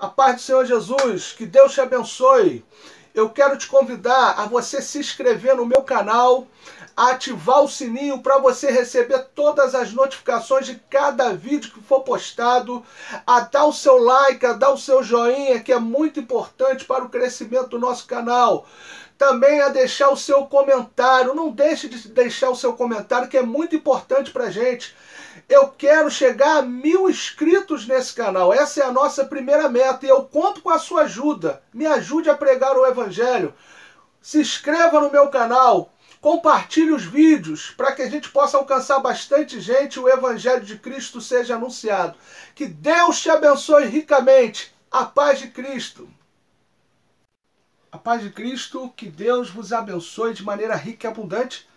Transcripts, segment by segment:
A paz do Senhor Jesus, que Deus te abençoe. Eu quero te convidar a você se inscrever no meu canal, a ativar o sininho para você receber todas as notificações de cada vídeo que for postado, a dar o seu like, a dar o seu joinha, que é muito importante para o crescimento do nosso canal. Também a deixar o seu comentário. Não deixe de deixar o seu comentário, que é muito importante para a gente. Eu quero chegar a 1000 inscritos nesse canal. Essa é a nossa primeira meta e eu conto com a sua ajuda. Me ajude a pregar o Evangelho. Se inscreva no meu canal. Compartilhe os vídeos para que a gente possa alcançar bastante gente e o Evangelho de Cristo seja anunciado. Que Deus te abençoe ricamente. A paz de Cristo. A paz de Cristo, que Deus vos abençoe de maneira rica e abundante.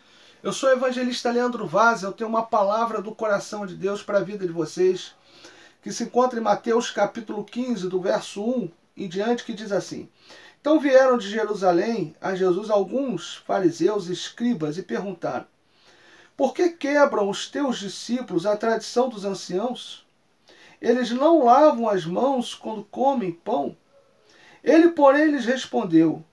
Eu sou o evangelista Leandro Vaz, eu tenho uma palavra do coração de Deus para a vida de vocês, que se encontra em Mateus capítulo 15, do verso 1 em diante, que diz assim: Então vieram de Jerusalém a Jesus alguns fariseus e escribas e perguntaram: Por que quebram os teus discípulos a tradição dos anciãos? Eles não lavam as mãos quando comem pão? Ele, porém, lhes respondeu: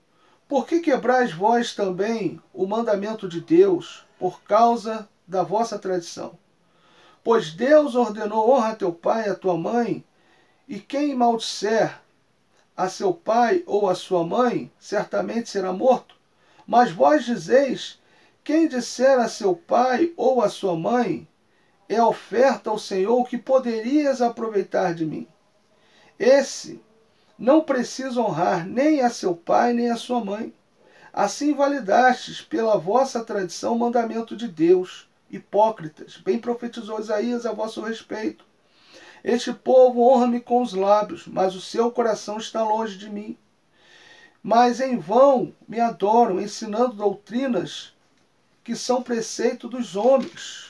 Por que quebrais vós também o mandamento de Deus por causa da vossa tradição? Pois Deus ordenou: honra a teu pai e a tua mãe, e quem maldisser a seu pai ou a sua mãe, certamente será morto. Mas vós dizeis: quem disser a seu pai ou a sua mãe, é oferta ao Senhor que poderias aproveitar de mim. Esse não precisa honrar nem a seu pai nem a sua mãe. Assim validastes pela vossa tradição o mandamento de Deus. Hipócritas, bem profetizou Isaías a vosso respeito. Este povo honra-me com os lábios, mas o seu coração está longe de mim. Mas em vão me adoram, ensinando doutrinas que são preceito dos homens.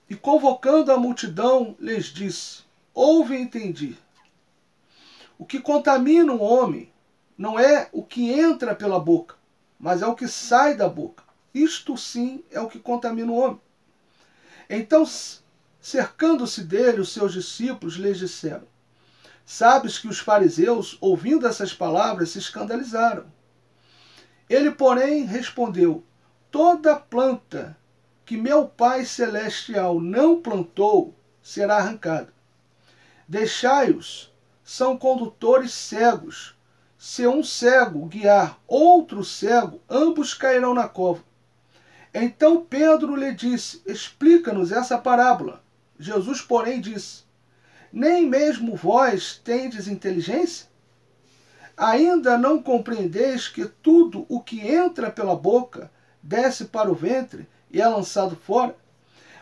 E convocando a multidão, lhes disse: Ouve e entendi. O que contamina um homem não é o que entra pela boca, mas é o que sai da boca. Isto sim é o que contamina o homem. Então, cercando-se dele, os seus discípulos lhes disseram: Sabes que os fariseus, ouvindo essas palavras, se escandalizaram. Ele, porém, respondeu: Toda planta que meu Pai Celestial não plantou será arrancada. Deixai-os, são condutores cegos. Se um cego guiar outro cego, ambos cairão na cova. Então Pedro lhe disse: Explica-nos essa parábola. Jesus, porém, disse: Nem mesmo vós tendes inteligência? Ainda não compreendeis que tudo o que entra pela boca desce para o ventre e é lançado fora?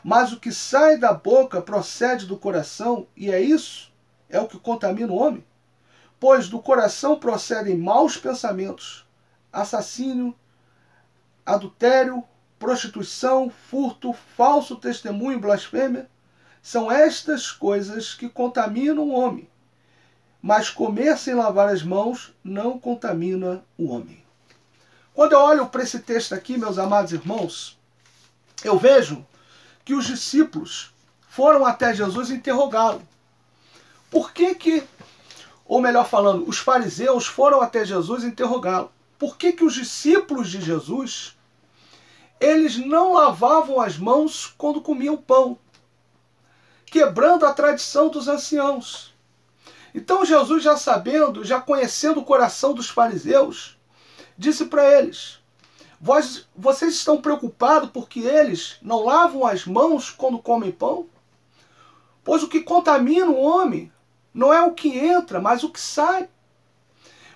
Mas o que sai da boca procede do coração, e é o que contamina o homem. Pois do coração procedem maus pensamentos, assassínio, adultério, prostituição, furto, falso testemunho, blasfêmia. São estas coisas que contaminam o homem. Mas comer sem lavar as mãos não contamina o homem. Quando eu olho para esse texto aqui, meus amados irmãos, eu vejo que os discípulos foram até Jesus interrogá-lo. Por que, ou melhor falando, os fariseus foram até Jesus interrogá-lo? Por que os discípulos de Jesus, eles não lavavam as mãos quando comiam pão, quebrando a tradição dos anciãos? Então Jesus, já sabendo, já conhecendo o coração dos fariseus, disse para eles: Vocês estão preocupados porque eles não lavam as mãos quando comem pão? Pois o que contamina o homem não é o que entra, mas o que sai.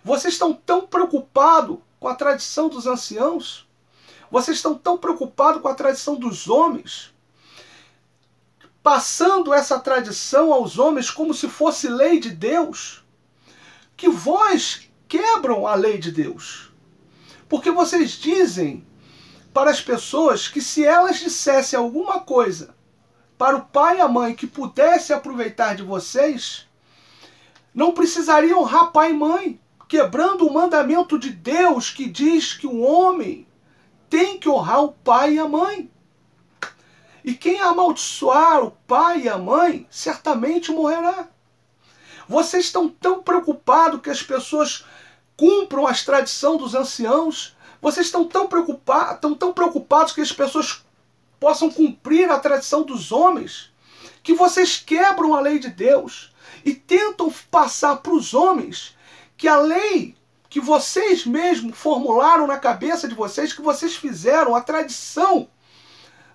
Vocês estão tão preocupados com a tradição dos anciãos? Vocês estão tão preocupados com a tradição dos homens, passando essa tradição aos homens como se fosse lei de Deus, que vós quebram a lei de Deus. Porque vocês dizem para as pessoas que se elas dissessem alguma coisa para o pai e a mãe que pudesse aproveitar de vocês, não precisariam honrar pai e mãe, quebrando o mandamento de Deus que diz que o homem tem que honrar o pai e a mãe. E quem amaldiçoar o pai e a mãe, certamente morrerá. Vocês estão tão preocupados que as pessoas cumpram as tradições dos anciãos? Vocês estão tão preocupados que as pessoas possam cumprir a tradição dos homens, que vocês quebram a lei de Deus e tentam passar para os homens que a lei que vocês mesmos formularam na cabeça de vocês, que vocês fizeram, a tradição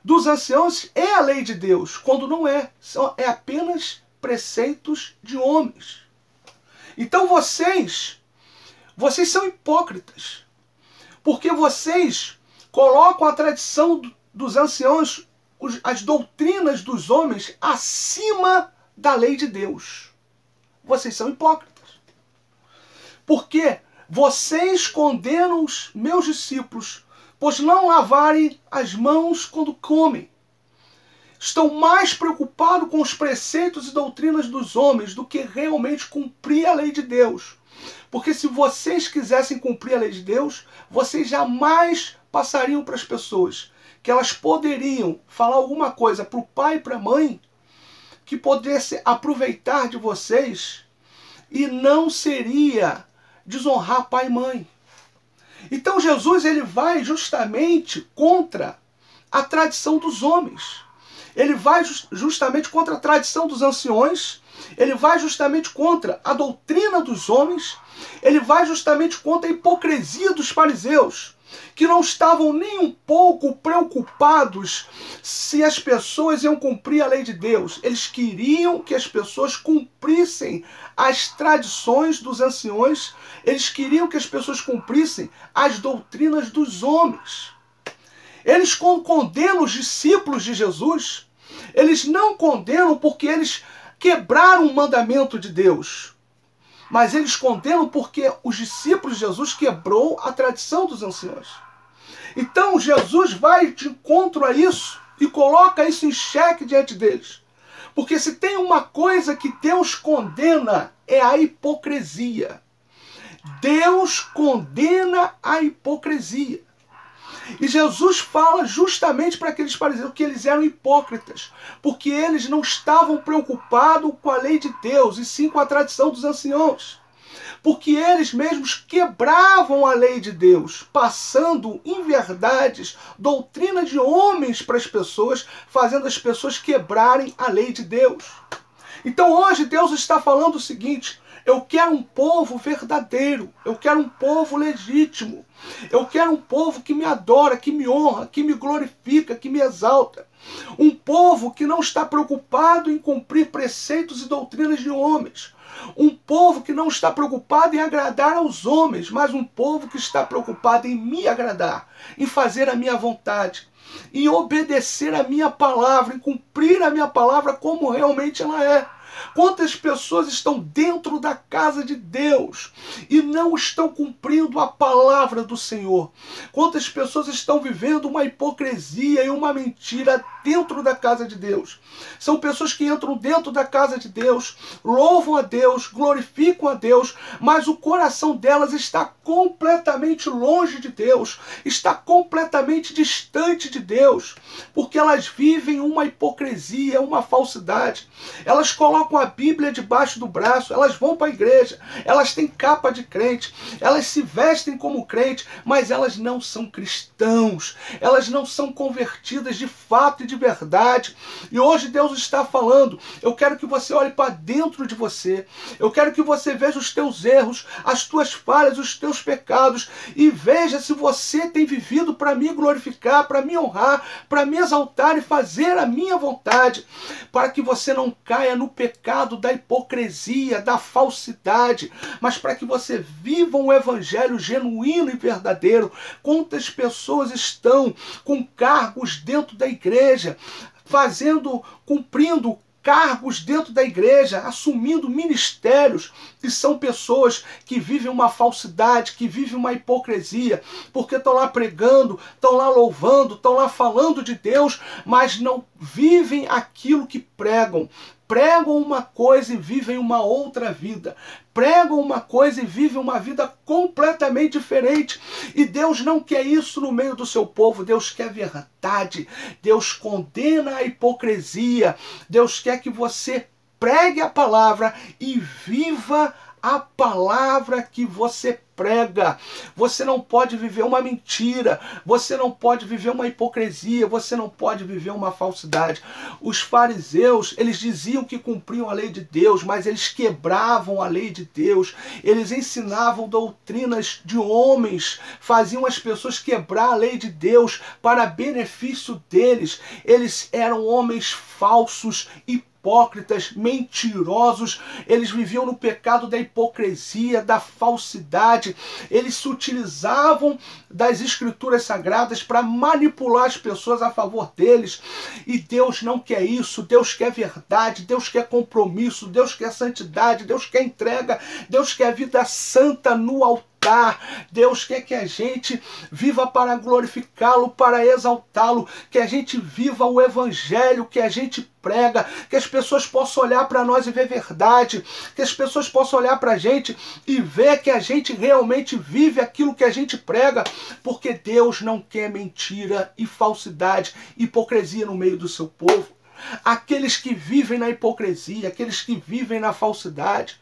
dos anciãos é a lei de Deus, quando não é. É apenas preceitos de homens. Então vocês são hipócritas, porque vocês colocam a tradição dos anciãos, as doutrinas dos homens, acima da lei de Deus. Vocês são hipócritas. Porque vocês condenam os meus discípulos, pois não lavarem as mãos quando comem. Estão mais preocupados com os preceitos e doutrinas dos homens do que realmente cumprir a lei de Deus. Porque se vocês quisessem cumprir a lei de Deus, vocês jamais passariam para as pessoas que elas poderiam falar alguma coisa para o pai e para a mãe que pudesse aproveitar de vocês e não seria desonrar pai e mãe. Então Jesus ele vai justamente contra a tradição dos homens. Ele vai justamente contra a tradição dos anciões. Ele vai justamente contra a doutrina dos homens. Ele vai justamente contra a hipocrisia dos fariseus, que não estavam nem um pouco preocupados se as pessoas iam cumprir a lei de Deus. Eles queriam que as pessoas cumprissem as tradições dos anciões. Eles queriam que as pessoas cumprissem as doutrinas dos homens. Eles condenam os discípulos de Jesus. Eles não condenam porque eles quebraram o mandamento de Deus. Mas eles condenam porque os discípulos de Jesus quebrou a tradição dos anciãos. Então Jesus vai de encontro a isso e coloca isso em xeque diante deles. Porque se tem uma coisa que Deus condena, é a hipocrisia. Deus condena a hipocrisia. E Jesus fala justamente para aqueles fariseus que eles eram hipócritas, porque eles não estavam preocupados com a lei de Deus, e sim com a tradição dos anciãos. Porque eles mesmos quebravam a lei de Deus, passando inverdades, doutrina de homens para as pessoas, fazendo as pessoas quebrarem a lei de Deus. Então hoje Deus está falando o seguinte: eu quero um povo verdadeiro, eu quero um povo legítimo, eu quero um povo que me adora, que me honra, que me glorifica, que me exalta. Um povo que não está preocupado em cumprir preceitos e doutrinas de homens. Um povo que não está preocupado em agradar aos homens, mas um povo que está preocupado em me agradar, em fazer a minha vontade, em obedecer a minha palavra, em cumprir a minha palavra como realmente ela é. Quantas pessoas estão dentro da casa de Deus e não estão cumprindo a palavra do Senhor? Quantas pessoas estão vivendo uma hipocrisia e uma mentira dentro da casa de Deus? São pessoas que entram dentro da casa de Deus, louvam a Deus, glorificam a Deus, mas o coração delas está completamente longe de Deus, está completamente distante de Deus, porque elas vivem uma hipocrisia, uma falsidade. Elas colocam a Bíblia debaixo do braço, elas vão para a igreja, elas têm capa de crente, elas se vestem como crente, mas elas não são cristãos, elas não são convertidas de fato e de verdade. E hoje Deus está falando: eu quero que você olhe para dentro de você, eu quero que você veja os teus erros, as tuas falhas, os teus pecados, e veja se você tem vivido para me glorificar, para me honrar, para me exaltar e fazer a minha vontade, para que você não caia no pecado da hipocrisia, da falsidade, mas para que você viva um evangelho genuíno e verdadeiro. Quantas pessoas estão com cargos dentro da igreja, cumprindo cargos dentro da igreja, assumindo ministérios, e são pessoas que vivem uma falsidade, que vivem uma hipocrisia, porque estão lá pregando, estão lá louvando, estão lá falando de Deus, mas não vivem aquilo que pregam. pregam uma coisa e vivem uma outra vida. Pregam uma coisa e vivem uma vida completamente diferente. E Deus não quer isso no meio do seu povo. Deus quer verdade. Deus condena a hipocrisia. Deus quer que você pregue a palavra e viva a palavra que você prega. Você não pode viver uma mentira, você não pode viver uma hipocrisia, você não pode viver uma falsidade. Os fariseus, eles diziam que cumpriam a lei de Deus, mas eles quebravam a lei de Deus. Eles ensinavam doutrinas de homens, faziam as pessoas quebrar a lei de Deus para benefício deles. Eles eram homens falsos e hipócritas, mentirosos. Eles viviam no pecado da hipocrisia, da falsidade. Eles se utilizavam das escrituras sagradas para manipular as pessoas a favor deles. E Deus não quer isso. Deus quer verdade, Deus quer compromisso, Deus quer santidade, Deus quer entrega, Deus quer vida santa no altar. Deus quer que a gente viva para glorificá-lo, para exaltá-lo, que a gente viva o evangelho que a gente prega, que as pessoas possam olhar para nós e ver verdade, que as pessoas possam olhar para a gente e ver que a gente realmente vive aquilo que a gente prega, porque Deus não quer mentira e falsidade, hipocrisia no meio do seu povo. Aqueles que vivem na hipocrisia, aqueles que vivem na falsidade,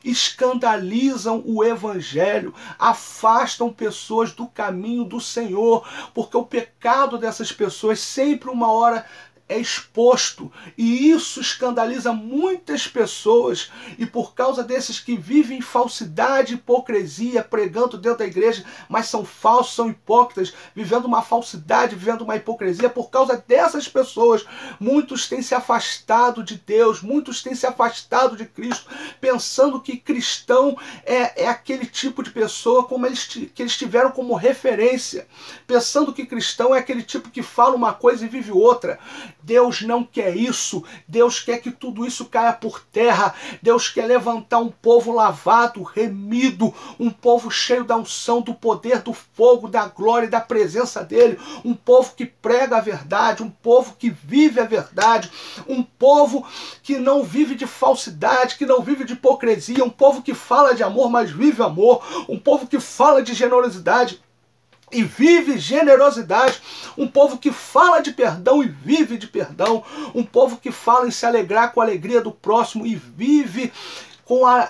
escandalizam o evangelho, afastam pessoas do caminho do Senhor, porque o pecado dessas pessoas sempre uma hora é exposto, e isso escandaliza muitas pessoas. E por causa desses que vivem falsidade e hipocrisia, pregando dentro da igreja, mas são falsos, são hipócritas, vivendo uma falsidade, vivendo uma hipocrisia, por causa dessas pessoas, muitos têm se afastado de Deus, muitos têm se afastado de Cristo, pensando que cristão é aquele tipo de pessoa como que eles tiveram como referência, pensando que cristão é aquele tipo que fala uma coisa e vive outra. Deus não quer isso. Deus quer que tudo isso caia por terra. Deus quer levantar um povo lavado, remido, um povo cheio da unção, do poder, do fogo, da glória e da presença dele. Um povo que prega a verdade, um povo que vive a verdade, um povo que não vive de falsidade, que não vive de hipocrisia, um povo que fala de amor, mas vive amor, um povo que fala de generosidade e vive generosidade, um povo que fala de perdão e vive de perdão, um povo que fala em se alegrar com a alegria do próximo e vive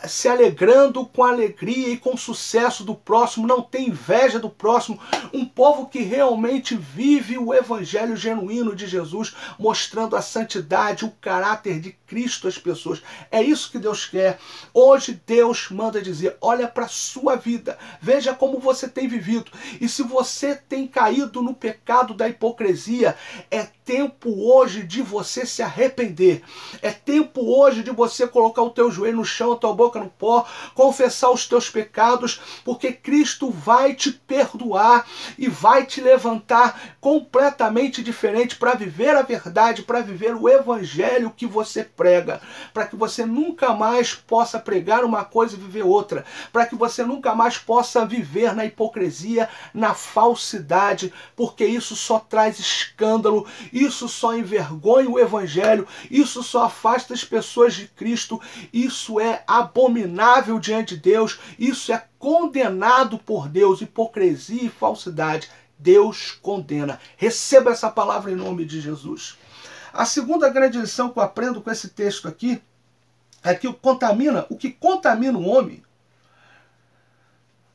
se alegrando com a alegria e com o sucesso do próximo, não tem inveja do próximo, um povo que realmente vive o evangelho genuíno de Jesus, mostrando a santidade, o caráter de Cristo às pessoas. É isso que Deus quer. Hoje Deus manda dizer, olha para a sua vida, veja como você tem vivido, e se você tem caído no pecado da hipocrisia, é tempo hoje de você se arrepender, é tempo hoje de você colocar o teu joelho no chão, a tua boca no pó, confessar os teus pecados, porque Cristo vai te perdoar e vai te levantar completamente diferente para viver a verdade, para viver o evangelho que você prega, para que você nunca mais possa pregar uma coisa e viver outra, para que você nunca mais possa viver na hipocrisia, na falsidade, porque isso só traz escândalo, isso só envergonha o evangelho, isso só afasta as pessoas de Cristo, isso é abominável diante de Deus, isso é condenado por Deus. Hipocrisia e falsidade, Deus condena. Receba essa palavra em nome de Jesus. A segunda grande lição que eu aprendo com esse texto aqui é que o que contamina o homem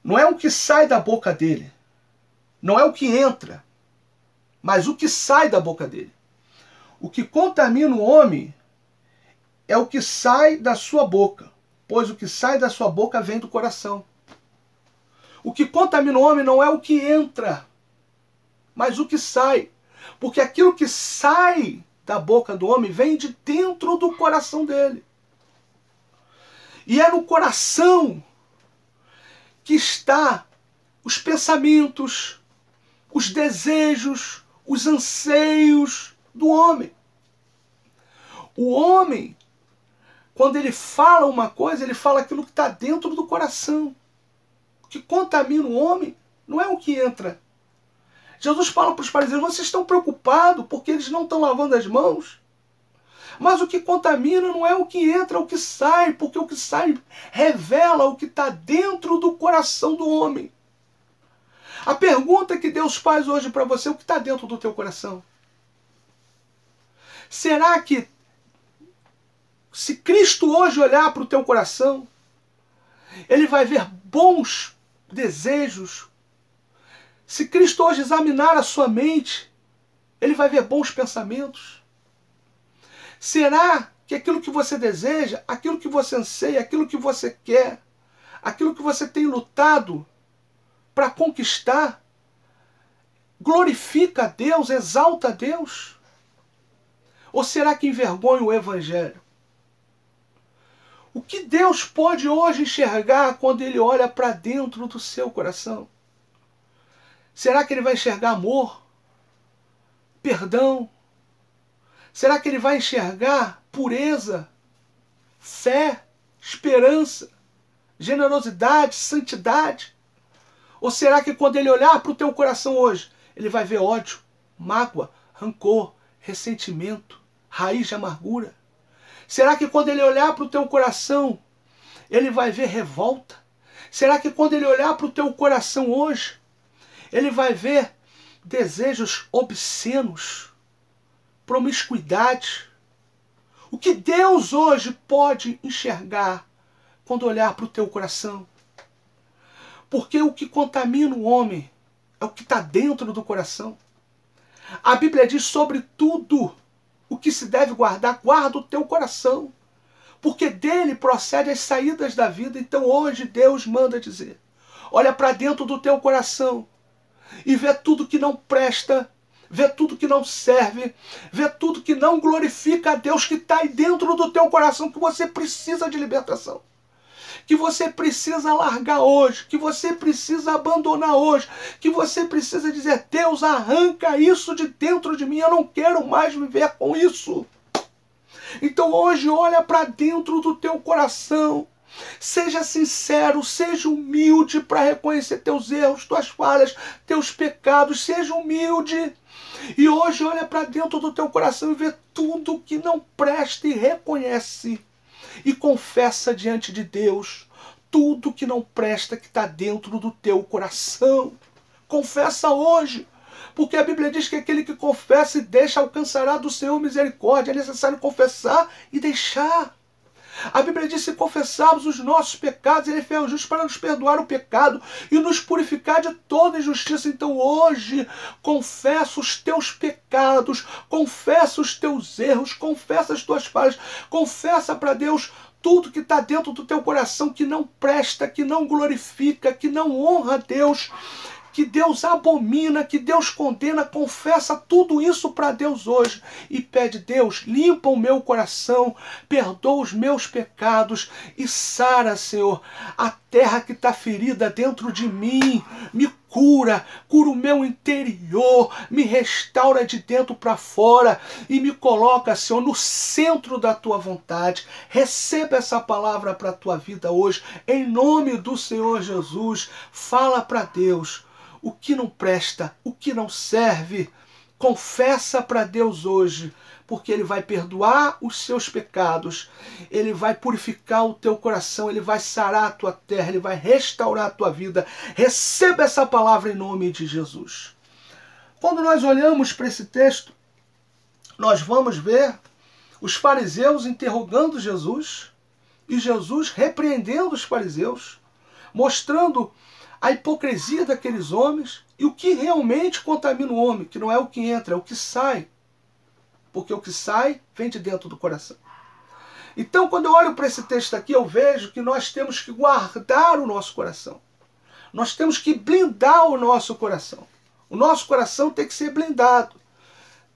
não é o que sai da boca dele, não é o que entra, mas o que sai da boca dele. O que contamina o homem é o que sai da sua boca, pois o que sai da sua boca vem do coração. O que contamina o homem não é o que entra, mas o que sai. Porque aquilo que sai da boca do homem vem de dentro do coração dele. E é no coração que está os pensamentos, os desejos, os anseios do homem. O homem, quando ele fala uma coisa, ele fala aquilo que está dentro do coração. O que contamina o homem não é o que entra. Jesus fala para os fariseus, vocês estão preocupados porque eles não estão lavando as mãos? Mas o que contamina não é o que entra, é o que sai, porque o que sai revela o que está dentro do coração do homem. A pergunta que Deus faz hoje para você, o que está dentro do teu coração? Será que, se Cristo hoje olhar para o teu coração, Ele vai ver bons desejos? Se Cristo hoje examinar a sua mente, Ele vai ver bons pensamentos? Será que aquilo que você deseja, aquilo que você anseia, aquilo que você quer, aquilo que você tem lutado para conquistar, glorifica a Deus, exalta a Deus? Ou será que envergonha o Evangelho? O que Deus pode hoje enxergar quando Ele olha para dentro do seu coração? Será que Ele vai enxergar amor? Perdão? Será que Ele vai enxergar pureza? Fé? Esperança? Generosidade? Santidade? Ou será que quando Ele olhar para o teu coração hoje, Ele vai ver ódio, mágoa, rancor, ressentimento, raiz de amargura? Será que quando Ele olhar para o teu coração, Ele vai ver revolta? Será que quando Ele olhar para o teu coração hoje, Ele vai ver desejos obscenos, promiscuidade? O que Deus hoje pode enxergar quando olhar para o teu coração? Porque o que contamina o homem é o que está dentro do coração. A Bíblia diz: sobre tudo o que se deve guardar, guarda o teu coração, porque dele procede as saídas da vida. Então hoje Deus manda dizer: olha para dentro do teu coração e vê tudo que não presta, vê tudo que não serve, vê tudo que não glorifica a Deus, que está aí dentro do teu coração, que você precisa de libertação, que você precisa largar hoje, que você precisa abandonar hoje, que você precisa dizer: Deus, arranca isso de dentro de mim, eu não quero mais viver com isso. Então hoje olha para dentro do teu coração, seja sincero, seja humilde para reconhecer teus erros, tuas falhas, teus pecados, seja humilde. E hoje olha para dentro do teu coração e vê tudo que não presta e reconhece. E confessa diante de Deus tudo que não presta, que está dentro do teu coração. Confessa hoje, porque a Bíblia diz que aquele que confessa e deixa alcançará do Senhor misericórdia. É necessário confessar e deixar. A Bíblia diz: se confessarmos os nossos pecados, Ele é fiel e justo para nos perdoar o pecado e nos purificar de toda injustiça. Então hoje, confessa os teus pecados, confessa os teus erros, confessa as tuas falhas, confessa para Deus tudo que está dentro do teu coração que não presta, que não glorifica, que não honra a Deus, que Deus abomina, que Deus condena. Confessa tudo isso para Deus hoje e pede: Deus, limpa o meu coração, perdoa os meus pecados e sara, Senhor, a terra que está ferida dentro de mim. Me cura o meu interior, me restaura de dentro para fora e me coloca, Senhor, no centro da tua vontade. Receba essa palavra para a tua vida hoje, em nome do Senhor Jesus. Fala para Deus o que não presta, o que não serve. Confessa para Deus hoje, porque Ele vai perdoar os seus pecados, Ele vai purificar o teu coração, Ele vai sarar a tua terra, Ele vai restaurar a tua vida. Receba essa palavra em nome de Jesus. Quando nós olhamos para esse texto, nós vamos ver os fariseus interrogando Jesus e Jesus repreendendo os fariseus, mostrando a hipocrisia daqueles homens e o que realmente contamina o homem, que não é o que entra, é o que sai. Porque o que sai vem de dentro do coração. Então, quando eu olho para esse texto aqui, eu vejo que nós temos que guardar o nosso coração. Nós temos que blindar o nosso coração. O nosso coração tem que ser blindado.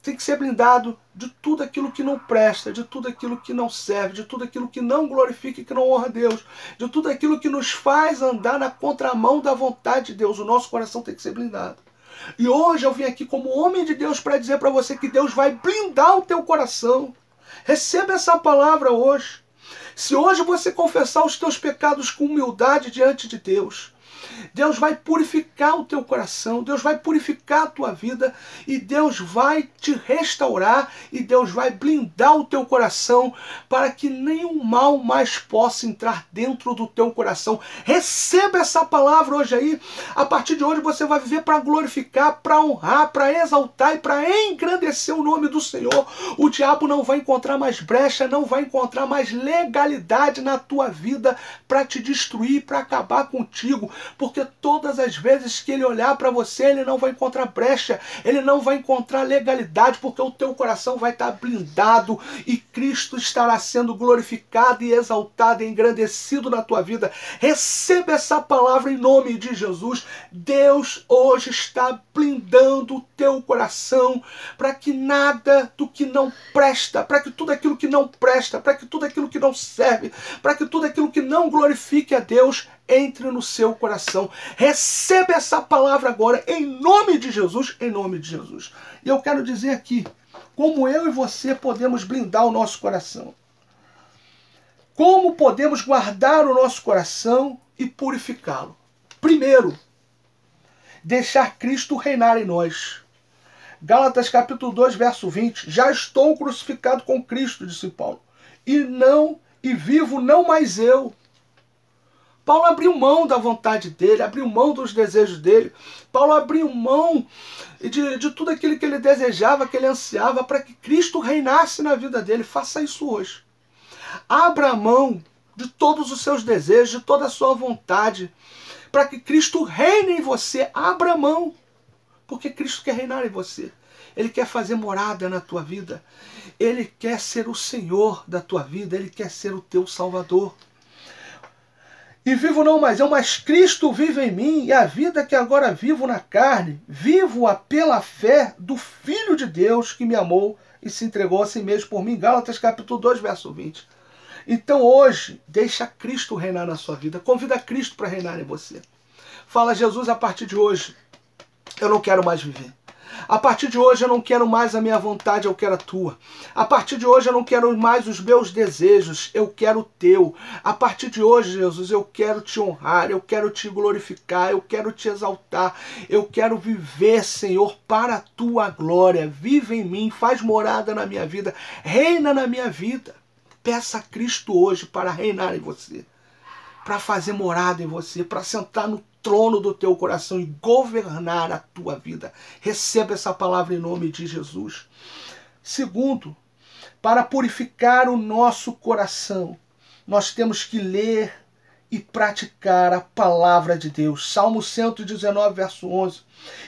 Tem que ser blindado de tudo aquilo que não presta, de tudo aquilo que não serve, de tudo aquilo que não glorifica e que não honra a Deus, de tudo aquilo que nos faz andar na contramão da vontade de Deus. O nosso coração tem que ser blindado. E hoje eu vim aqui como homem de Deus para dizer para você que Deus vai blindar o teu coração. Receba essa palavra hoje. Se hoje você confessar os teus pecados com humildade diante de Deus, Deus vai purificar o teu coração, Deus vai purificar a tua vida e Deus vai te restaurar e Deus vai blindar o teu coração para que nenhum mal mais possa entrar dentro do teu coração. Receba essa palavra hoje aí. A partir de hoje você vai viver para glorificar, para honrar, para exaltar e para engrandecer o nome do Senhor. O diabo não vai encontrar mais brecha, não vai encontrar mais legalidade na tua vida para te destruir, para acabar contigo, porque todas as vezes que ele olhar para você, ele não vai encontrar brecha, ele não vai encontrar legalidade, porque o teu coração vai estar blindado e Cristo estará sendo glorificado e exaltado e engrandecido na tua vida. Receba essa palavra em nome de Jesus. Deus hoje está blindando o teu coração para que nada do que não presta, para que tudo aquilo que não presta, para que tudo aquilo que não serve, para que tudo aquilo que não glorifique a Deus entre no seu coração. Receba essa palavra agora em nome de Jesus, em nome de Jesus. E eu quero dizer aqui como eu e você podemos blindar o nosso coração. Como podemos guardar o nosso coração e purificá-lo. Primeiro, deixar Cristo reinar em nós. Gálatas capítulo 2, verso 20. Já estou crucificado com Cristo, disse Paulo. E vivo não mais eu. Paulo abriu mão da vontade dele, abriu mão dos desejos dele. Paulo abriu mão de tudo aquilo que ele desejava, que ele ansiava, para que Cristo reinasse na vida dele. Faça isso hoje. Abra mão de todos os seus desejos, de toda a sua vontade, para que Cristo reine em você. Abra mão, porque Cristo quer reinar em você. Ele quer fazer morada na tua vida. Ele quer ser o Senhor da tua vida. Ele quer ser o teu Salvador. E vivo não mais eu, mas Cristo vive em mim, e a vida que agora vivo na carne, vivo-a pela fé do Filho de Deus que me amou e se entregou a si mesmo por mim. Gálatas capítulo 2, verso 20. Então hoje, deixa Cristo reinar na sua vida. Convida Cristo para reinar em você. Fala: Jesus, a partir de hoje, eu não quero mais viver. A partir de hoje eu não quero mais a minha vontade, eu quero a tua. A partir de hoje eu não quero mais os meus desejos, eu quero o teu. A partir de hoje, Jesus, eu quero te honrar, eu quero te glorificar, eu quero te exaltar. Eu quero viver, Senhor, para a tua glória. Vive em mim, faz morada na minha vida, reina na minha vida. Peça a Cristo hoje para reinar em você, para fazer morada em você, para sentar no trono do teu coração e governar a tua vida. Receba essa palavra em nome de Jesus. Segundo, para purificar o nosso coração, nós temos que ler e praticar a palavra de Deus. Salmo 119, verso 11.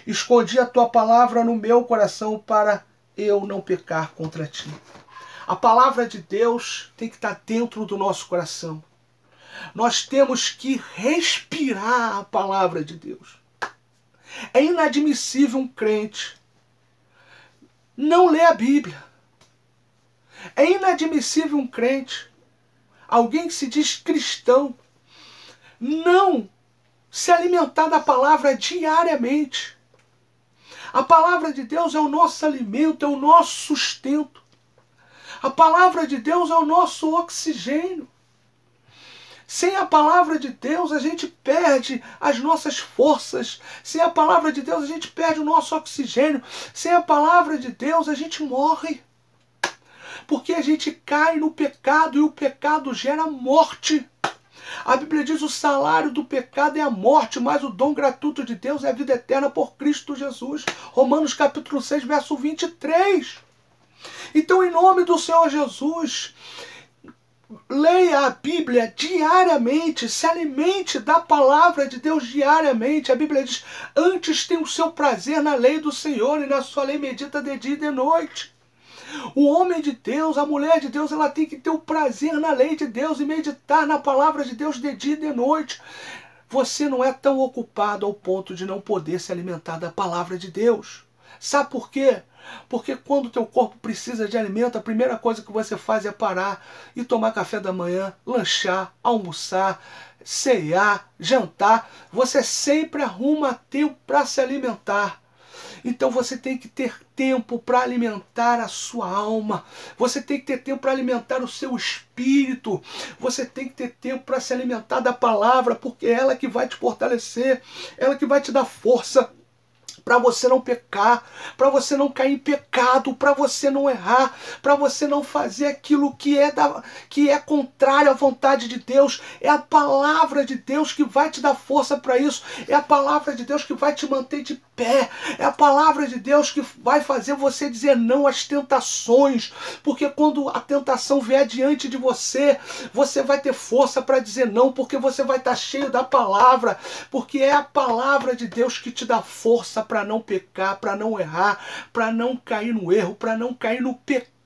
Escondi a tua palavra no meu coração para eu não pecar contra ti. A palavra de Deus tem que estar dentro do nosso coração. Nós temos que respirar a palavra de Deus. É inadmissível um crente não ler a Bíblia. É inadmissível um crente, alguém que se diz cristão, não se alimentar da palavra diariamente. A palavra de Deus é o nosso alimento, é o nosso sustento. A palavra de Deus é o nosso oxigênio. Sem a palavra de Deus, a gente perde as nossas forças. Sem a palavra de Deus, a gente perde o nosso oxigênio. Sem a palavra de Deus, a gente morre. Porque a gente cai no pecado e o pecado gera morte. A Bíblia diz: o salário do pecado é a morte, mas o dom gratuito de Deus é a vida eterna por Cristo Jesus. Romanos capítulo 6, verso 23. Então, em nome do Senhor Jesus, leia a Bíblia diariamente, se alimente da palavra de Deus diariamente. A Bíblia diz: antes tem o seu prazer na lei do Senhor, e na sua lei medita de dia e de noite. O homem de Deus, a mulher de Deus, ela tem que ter o prazer na lei de Deus e meditar na palavra de Deus de dia e de noite. Você não é tão ocupado ao ponto de não poder se alimentar da palavra de Deus. Sabe por quê? Porque quando o teu corpo precisa de alimento, a primeira coisa que você faz é parar e tomar café da manhã, lanchar, almoçar, ceiar, jantar. Você sempre arruma tempo para se alimentar. Então você tem que ter tempo para alimentar a sua alma. Você tem que ter tempo para alimentar o seu espírito. Você tem que ter tempo para se alimentar da palavra, porque é ela que vai te fortalecer, ela que vai te dar força para você não pecar, para você não cair em pecado, para você não errar, para você não fazer aquilo que é contrário à vontade de Deus. É a palavra de Deus que vai te dar força para isso. É a palavra de Deus que vai te manter de pé. É a palavra de Deus que vai fazer você dizer não às tentações, porque quando a tentação vier diante de você, você vai ter força para dizer não, porque você vai estar cheio da palavra, porque é a palavra de Deus que te dá força para não pecar, para não errar, para não cair no erro, para não cair no pecado.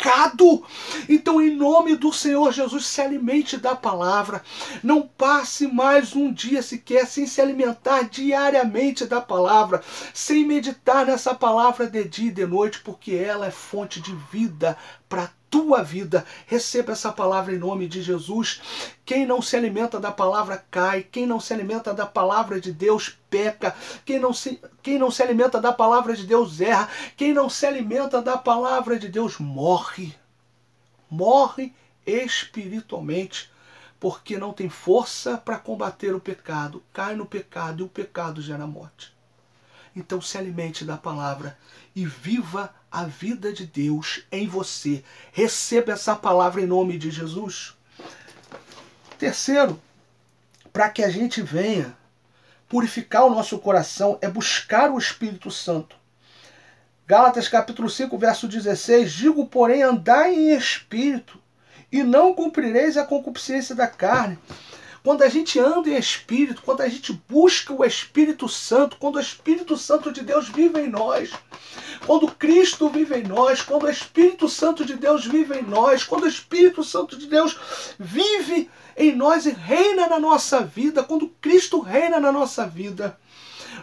Então, em nome do Senhor Jesus, se alimente da palavra. Não passe mais um dia sequer sem se alimentar diariamente da palavra, sem meditar nessa palavra de dia e de noite, porque ela é fonte de vida para tua vida. Receba essa palavra em nome de Jesus. Quem não se alimenta da palavra cai. Quem não se alimenta da palavra de Deus peca. Quem não se alimenta da palavra de Deus erra. Quem não se alimenta da palavra de Deus morre. Morre espiritualmente, porque não tem força para combater o pecado. Cai no pecado e o pecado gera morte. Então se alimente da palavra e viva a vida de Deus em você. Receba essa palavra em nome de Jesus. Terceiro, para que a gente venha purificar o nosso coração, é buscar o Espírito Santo. Gálatas capítulo 5, verso 16, digo, porém, andai em espírito, e não cumprireis a concupiscência da carne. Quando a gente anda em espírito, quando a gente busca o Espírito Santo, quando o Espírito Santo de Deus vive em nós, quando Cristo vive em nós, quando o Espírito Santo de Deus vive em nós, quando o Espírito Santo de Deus vive em nós e reina na nossa vida, quando Cristo reina na nossa vida,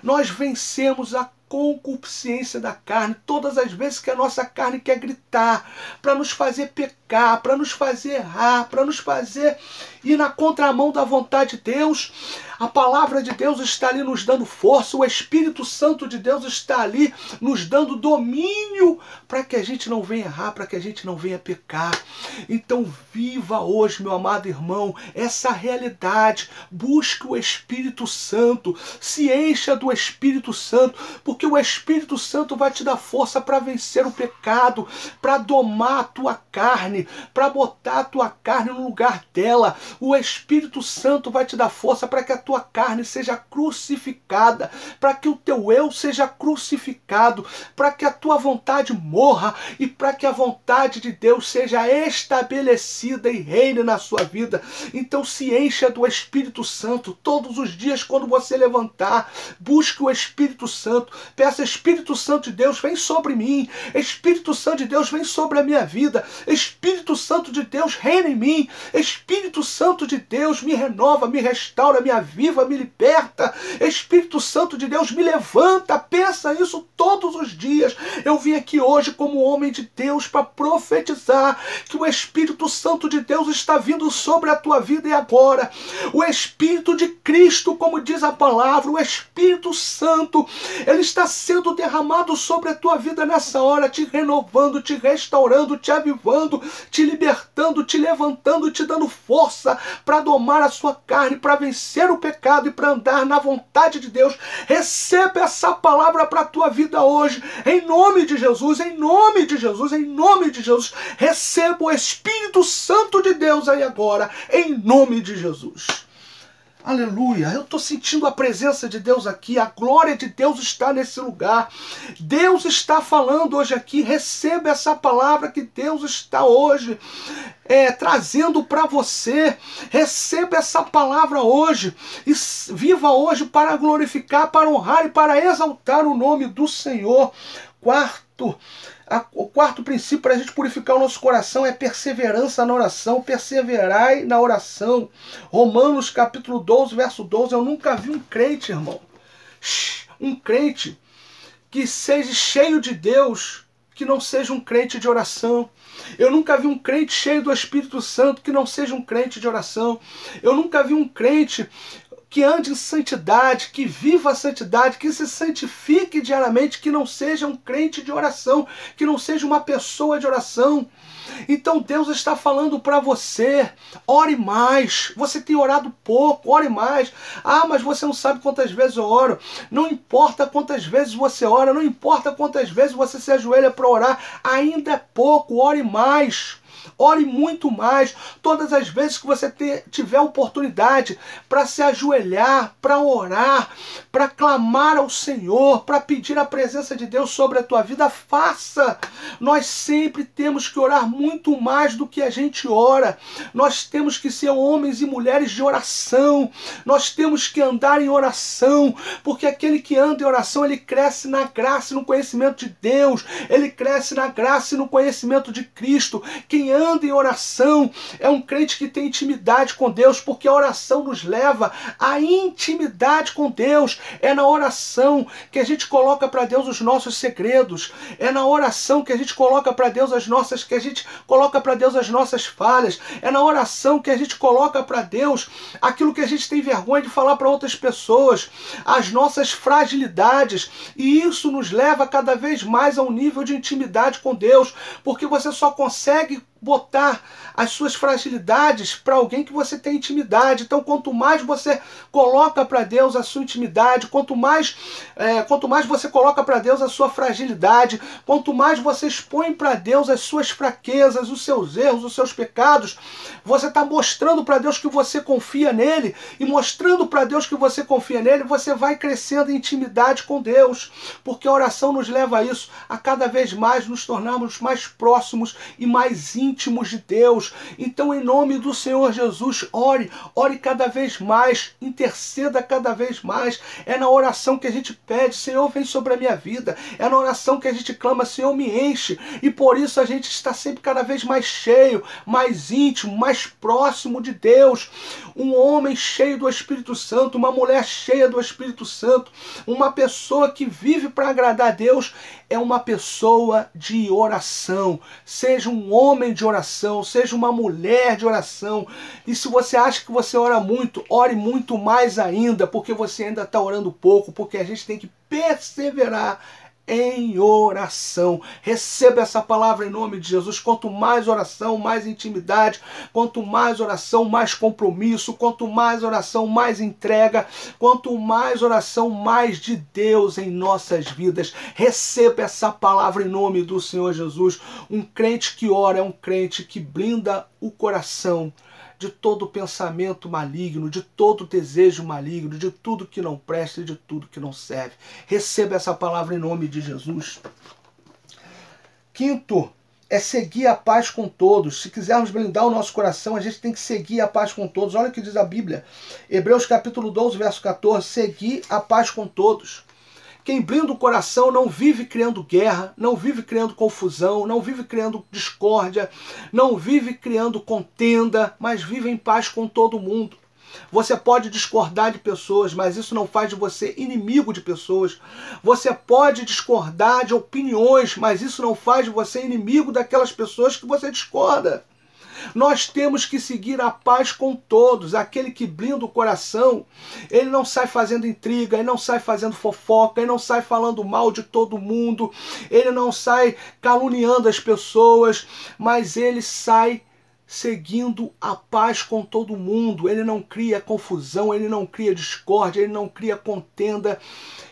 nós vencemos a concupiscência da carne, todas as vezes que a nossa carne quer gritar, para nos fazer pecar, para nos fazer errar, para nos fazer ir na contramão da vontade de Deus. A palavra de Deus está ali nos dando força, o Espírito Santo de Deus está ali nos dando domínio para que a gente não venha errar, para que a gente não venha pecar. Então viva hoje, meu amado irmão, essa realidade. Busque o Espírito Santo, se encha do Espírito Santo, porque o Espírito Santo vai te dar força para vencer o pecado, para domar a tua carne, para botar a tua carne no lugar dela. O Espírito Santo vai te dar força para que a tua carne seja crucificada, para que o teu eu seja crucificado, para que a tua vontade morra e para que a vontade de Deus seja estabelecida e reine na sua vida. Então se encha do Espírito Santo todos os dias quando você levantar. Busque o Espírito Santo. Peça, Espírito Santo de Deus, vem sobre mim. Espírito Santo de Deus, vem sobre a minha vida. Espírito Santo de Deus, reina em mim. Espírito Santo de Deus, me renova, me restaura, me aviva, me liberta. Espírito Santo de Deus, me levanta. Pensa isso todos os dias. Eu vim aqui hoje como homem de Deus para profetizar que o Espírito Santo de Deus está vindo sobre a tua vida e agora. O Espírito de Cristo, como diz a palavra, o Espírito Santo, ele está sendo derramado sobre a tua vida nessa hora, te renovando, te restaurando, te avivando, te libertando, te levantando, te dando força para domar a sua carne, para vencer o pecado e para andar na vontade de Deus. Receba essa palavra para a tua vida hoje, em nome de Jesus, em nome de Jesus, em nome de Jesus. Receba o Espírito Santo de Deus aí agora, em nome de Jesus. Aleluia, eu estou sentindo a presença de Deus aqui, a glória de Deus está nesse lugar. Deus está falando hoje aqui, receba essa palavra que Deus está hoje trazendo para você. Receba essa palavra hoje e viva hoje para glorificar, para honrar e para exaltar o nome do Senhor. O quarto princípio para a gente purificar o nosso coração é perseverança na oração. Perseverai na oração. Romanos capítulo 12, verso 12. Eu nunca vi um crente, irmão, um crente que seja cheio de Deus, que não seja um crente de oração. Eu nunca vi um crente cheio do Espírito Santo que não seja um crente de oração. Eu nunca vi um crente que ande em santidade, que viva a santidade, que se santifique diariamente, que não seja um crente de oração, que não seja uma pessoa de oração. Então Deus está falando para você, ore mais. Você tem orado pouco, ore mais. Ah, mas você não sabe quantas vezes eu oro. Não importa quantas vezes você ora, não importa quantas vezes você se ajoelha para orar, ainda é pouco, ore mais. Ore muito mais. Todas as vezes que você tiver oportunidade para se ajoelhar, para orar, para clamar ao Senhor, para pedir a presença de Deus sobre a tua vida, faça. Nós sempre temos que orar muito mais do que a gente ora. Nós temos que ser homens e mulheres de oração. Nós temos que andar em oração, porque aquele que anda em oração, ele cresce na graça e no conhecimento de Deus. Ele cresce na graça e no conhecimento de Cristo. Quem anda em oração é um crente que tem intimidade com Deus, porque a oração nos leva à intimidade com Deus. É na oração que a gente coloca para Deus os nossos segredos. É na oração que a gente coloca para Deus as nossas falhas. É na oração que a gente coloca para Deus aquilo que a gente tem vergonha de falar para outras pessoas, as nossas fragilidades. E isso nos leva cada vez mais a um nível de intimidade com Deus, porque você só consegue botar as suas fragilidades para alguém que você tem intimidade. Então, quanto mais você coloca para Deus a sua intimidade, quanto mais você coloca para Deus a sua fragilidade, quanto mais você expõe para Deus as suas fraquezas, os seus erros, os seus pecados, você está mostrando para Deus que você confia nele, e mostrando para Deus que você confia nele, você vai crescendo em intimidade com Deus, porque a oração nos leva a isso, a cada vez mais nos tornarmos mais próximos e mais íntimos de Deus. Então, em nome do Senhor Jesus, ore cada vez mais, interceda cada vez mais. É na oração que a gente pede, Senhor, vem sobre a minha vida. É na oração que a gente clama, Senhor, me enche. E por isso a gente está sempre cada vez mais cheio, mais íntimo, mais próximo de Deus. Um homem cheio do Espírito Santo, uma mulher cheia do Espírito Santo, uma pessoa que vive para agradar a Deus, é uma pessoa de oração. Seja um homem de oração, seja uma mulher de oração. E se você acha que você ora muito, ore muito mais ainda, porque você ainda está orando pouco, porque a gente tem que perseverar em oração. Receba essa palavra em nome de Jesus. Quanto mais oração, mais intimidade. Quanto mais oração, mais compromisso. Quanto mais oração, mais entrega. Quanto mais oração, mais de Deus em nossas vidas. Receba essa palavra em nome do Senhor Jesus. Um crente que ora é um crente que blinda o coração de todo pensamento maligno, de todo desejo maligno, de tudo que não presta e de tudo que não serve. Receba essa palavra em nome de Jesus. Quinto, é seguir a paz com todos. Se quisermos blindar o nosso coração, a gente tem que seguir a paz com todos. Olha o que diz a Bíblia. Hebreus capítulo 12, verso 14. Seguir a paz com todos. Quem blinda o coração não vive criando guerra, não vive criando confusão, não vive criando discórdia, não vive criando contenda, mas vive em paz com todo mundo. Você pode discordar de pessoas, mas isso não faz de você inimigo de pessoas. Você pode discordar de opiniões, mas isso não faz de você inimigo daquelas pessoas que você discorda. Nós temos que seguir a paz com todos. Aquele que blinda o coração, ele não sai fazendo intriga, ele não sai fazendo fofoca, ele não sai falando mal de todo mundo, ele não sai caluniando as pessoas, mas ele sai seguindo a paz com todo mundo. Ele não cria confusão, ele não cria discórdia, ele não cria contenda,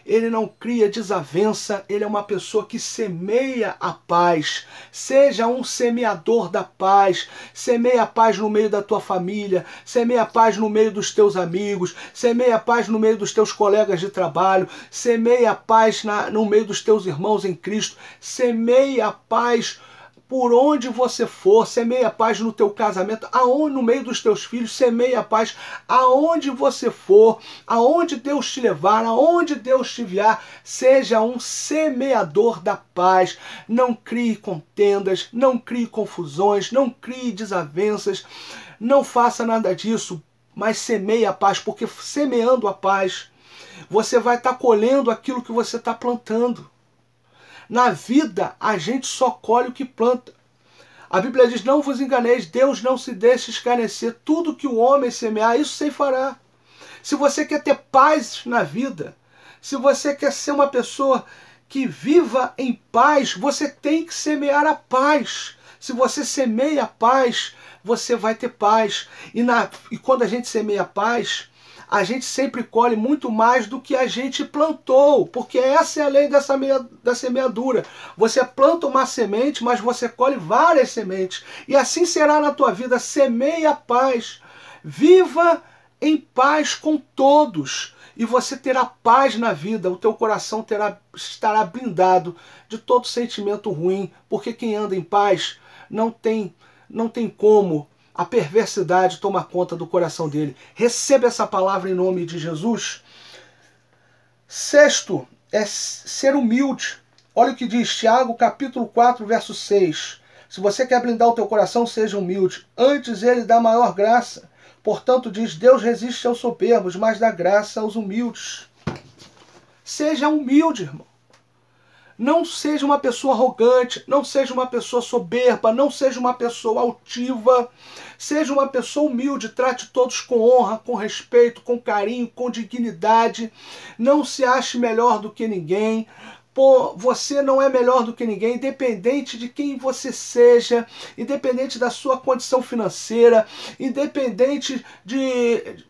ele não cria desavença. Ele é uma pessoa que semeia a paz. Seja um semeador da paz. Semeia a paz no meio da tua família, semeia a paz no meio dos teus amigos, semeia a paz no meio dos teus colegas de trabalho, semeia a paz no meio dos teus irmãos em Cristo, semeia a paz por onde você for, semeia a paz no teu casamento, no meio dos teus filhos, semeia a paz aonde você for, aonde Deus te levar, aonde Deus te enviar, seja um semeador da paz. Não crie contendas, não crie confusões, não crie desavenças, não faça nada disso, mas semeia a paz, porque semeando a paz, você vai estar colhendo aquilo que você está plantando. Na vida, a gente só colhe o que planta. A Bíblia diz, não vos enganeis, Deus não se deixa escarnecer. Tudo que o homem semear, isso se fará. Se você quer ter paz na vida, se você quer ser uma pessoa que viva em paz, você tem que semear a paz. Se você semeia a paz, você vai ter paz. E quando a gente semeia a paz, a gente sempre colhe muito mais do que a gente plantou, porque essa é a lei da semeadura. Você planta uma semente, mas você colhe várias sementes. E assim será na tua vida. Semeia a paz. Viva em paz com todos. E você terá paz na vida. O teu coração estará blindado de todo sentimento ruim. Porque quem anda em paz não tem como a perversidade toma conta do coração dele. Receba essa palavra em nome de Jesus. Sexto é ser humilde. Olha o que diz Tiago, capítulo 4, verso 6. Se você quer blindar o teu coração, seja humilde. Antes ele dá maior graça. Portanto, diz, Deus resiste aos soberbos, mas dá graça aos humildes. Seja humilde, irmão. Não seja uma pessoa arrogante, não seja uma pessoa soberba, não seja uma pessoa altiva. Seja uma pessoa humilde, trate todos com honra, com respeito, com carinho, com dignidade. Não se ache melhor do que ninguém. Você não é melhor do que ninguém, independente de quem você seja, independente da sua condição financeira, independente de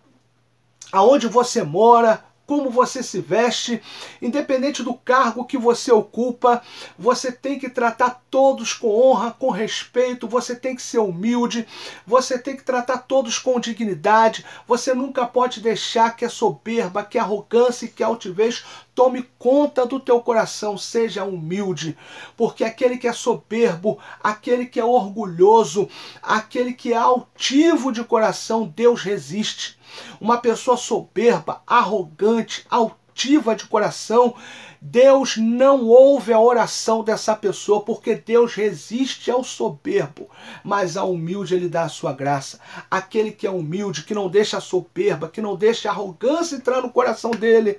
aonde você mora, como você se veste, independente do cargo que você ocupa, você tem que tratar todos com honra, com respeito, você tem que ser humilde, você tem que tratar todos com dignidade, você nunca pode deixar que a soberba, que a arrogância e que a altivez tome conta do teu coração. Seja humilde, porque aquele que é soberbo, aquele que é orgulhoso, aquele que é altivo de coração, Deus resiste. Uma pessoa soberba, arrogante, altiva de coração, Deus não ouve a oração dessa pessoa, porque Deus resiste ao soberbo, mas ao humilde ele dá a sua graça. Aquele que é humilde, que não deixa a soberba, que não deixa a arrogância entrar no coração dele,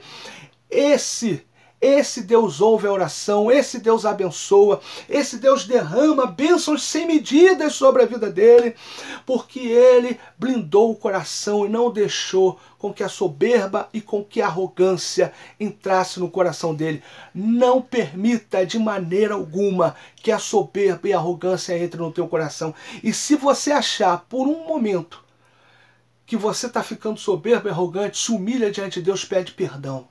esse Deus ouve a oração, esse Deus abençoa, esse Deus derrama bênçãos sem medidas sobre a vida dele, porque ele blindou o coração e não deixou com que a soberba e com que a arrogância entrasse no coração dele. Não permita de maneira alguma que a soberba e a arrogância entrem no teu coração. E se você achar por um momento que você está ficando soberbo e arrogante, se humilha diante de Deus, pede perdão.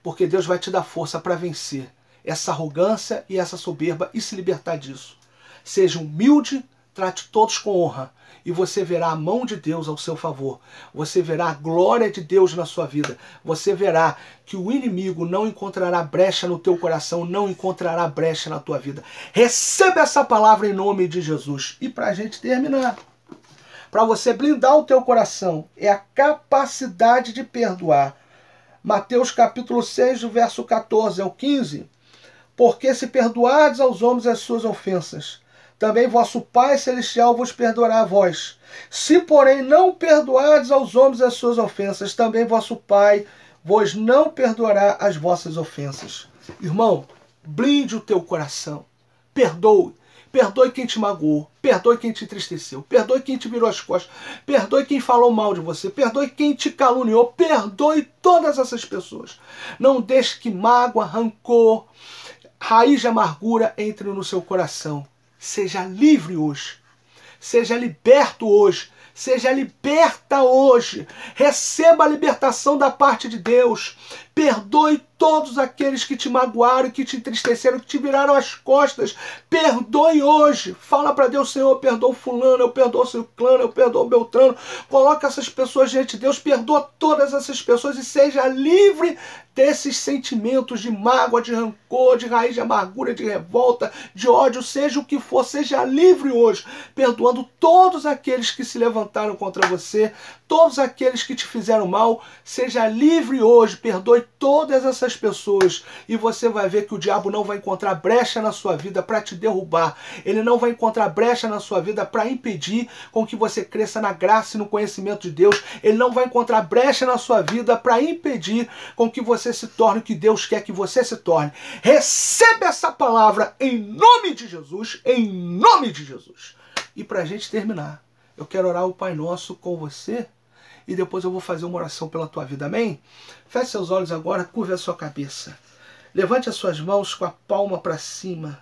Porque Deus vai te dar força para vencer essa arrogância e essa soberba e se libertar disso. Seja humilde, trate todos com honra e você verá a mão de Deus ao seu favor. Você verá a glória de Deus na sua vida. Você verá que o inimigo não encontrará brecha no teu coração, não encontrará brecha na tua vida. Receba essa palavra em nome de Jesus. E para a gente terminar, para você blindar o teu coração, é a capacidade de perdoar. Mateus capítulo 6, do verso 14 ao 15. Porque se perdoardes aos homens as suas ofensas, também vosso Pai Celestial vos perdoará a vós. Se, porém, não perdoardes aos homens as suas ofensas, também vosso Pai vos não perdoará as vossas ofensas. Irmão, blinde o teu coração. Perdoe. Perdoe quem te magoou, perdoe quem te entristeceu, perdoe quem te virou as costas, perdoe quem falou mal de você, perdoe quem te caluniou, perdoe todas essas pessoas. Não deixe que mágoa, rancor, raiz de amargura entre no seu coração. Seja livre hoje, seja liberto hoje, seja liberta hoje, receba a libertação da parte de Deus, perdoe todos aqueles que te magoaram, que te entristeceram, que te viraram as costas. Perdoe hoje. Fala para Deus, Senhor, eu perdoo fulano, eu perdoo ciclano, eu perdoo Beltrano. Coloca essas pessoas diante de Deus, perdoa todas essas pessoas e seja livre desses sentimentos de mágoa, de rancor, de raiz de amargura, de revolta, de ódio, seja o que for, seja livre hoje, perdoando todos aqueles que se levantaram contra você, todos aqueles que te fizeram mal. Seja livre hoje, perdoe todas essas pessoas e você vai ver que o diabo não vai encontrar brecha na sua vida para te derrubar. Ele não vai encontrar brecha na sua vida para impedir com que você cresça na graça e no conhecimento de Deus. Ele não vai encontrar brecha na sua vida para impedir com que você se torne o que Deus quer que você se torne. Receba essa palavra em nome de Jesus, em nome de Jesus. E para a gente terminar, eu quero orar o Pai Nosso com você e depois eu vou fazer uma oração pela tua vida, amém? Feche seus olhos agora, curve a sua cabeça. Levante as suas mãos com a palma para cima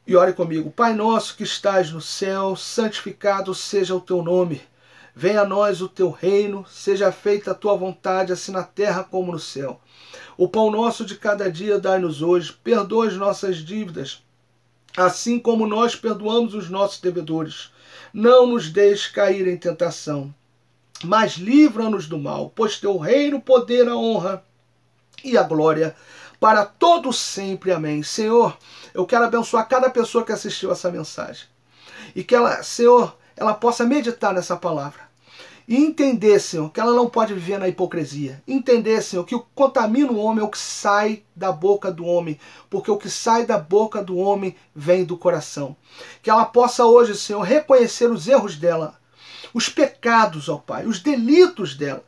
e ore comigo. Pai nosso que estás no céu, santificado seja o teu nome. Venha a nós o teu reino, seja feita a tua vontade, assim na terra como no céu. O pão nosso de cada dia dai-nos hoje, perdoa as nossas dívidas, assim como nós perdoamos os nossos devedores. Não nos deixes cair em tentação, mas livra-nos do mal, pois teu reino, o poder, a honra e a glória para todo sempre. Amém. Senhor, eu quero abençoar cada pessoa que assistiu essa mensagem. E que ela, Senhor, ela possa meditar nessa palavra. E entender, Senhor, que ela não pode viver na hipocrisia. Entender, Senhor, que o que contamina o homem é o que sai da boca do homem. Porque o que sai da boca do homem vem do coração. Que ela possa hoje, Senhor, reconhecer os erros dela. Os pecados, ó Pai, os delitos dela.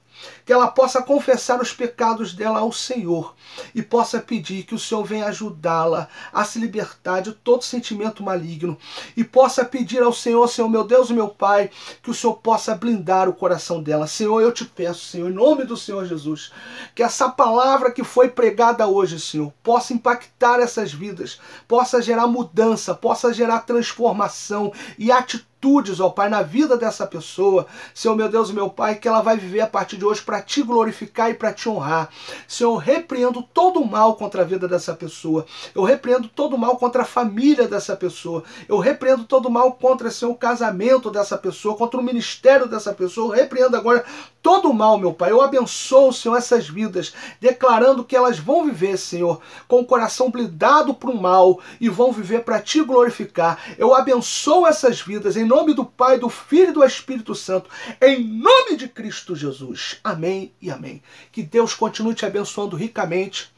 Que ela possa confessar os pecados dela ao Senhor e possa pedir que o Senhor venha ajudá-la a se libertar de todo sentimento maligno e possa pedir ao Senhor, Senhor, meu Deus e meu Pai, que o Senhor possa blindar o coração dela. Senhor, eu te peço, Senhor, em nome do Senhor Jesus, que essa palavra que foi pregada hoje, Senhor, possa impactar essas vidas, possa gerar mudança, possa gerar transformação e atitudes, ó Pai, na vida dessa pessoa. Senhor, meu Deus e meu Pai, que ela vai viver a partir de hoje para te glorificar e para te honrar. Senhor, eu repreendo todo o mal contra a vida dessa pessoa. Eu repreendo todo o mal contra a família dessa pessoa. Eu repreendo todo o mal contra, Senhor, o casamento dessa pessoa, contra o ministério dessa pessoa. Eu repreendo agora todo o mal, meu Pai. Eu abençoo, Senhor, essas vidas, declarando que elas vão viver, Senhor, com o coração blindado para o mal e vão viver para te glorificar. Eu abençoo essas vidas em nome do Pai, do Filho e do Espírito Santo, em nome de Cristo Jesus. Amém e amém. Que Deus continue te abençoando ricamente.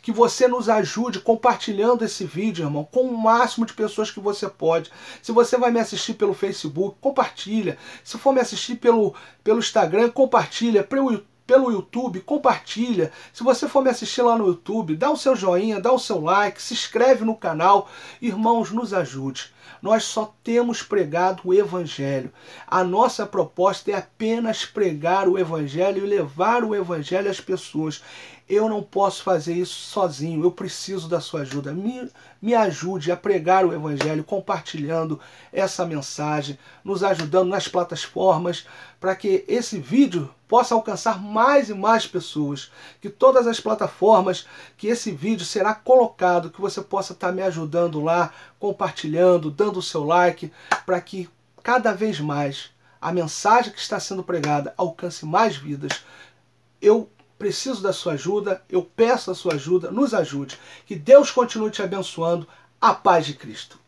Que você nos ajude compartilhando esse vídeo, irmão, com o máximo de pessoas que você pode. Se você vai me assistir pelo Facebook, compartilha. Se for me assistir pelo Instagram, compartilha. Pelo YouTube, compartilha. Se você for me assistir lá no YouTube, dá o seu joinha, dá o seu like, se inscreve no canal. Irmãos, nos ajude. Nós só temos pregado o Evangelho. A nossa proposta é apenas pregar o Evangelho e levar o Evangelho às pessoas. Eu não posso fazer isso sozinho, eu preciso da sua ajuda. Me ajude a pregar o Evangelho, compartilhando essa mensagem, nos ajudando nas plataformas, para que esse vídeo possa alcançar mais e mais pessoas. Que todas as plataformas que esse vídeo será colocado, que você possa estar me ajudando lá, compartilhando, dando o seu like, para que cada vez mais a mensagem que está sendo pregada alcance mais vidas. Eu preciso da sua ajuda, eu peço a sua ajuda, nos ajude. Que Deus continue te abençoando. A paz de Cristo.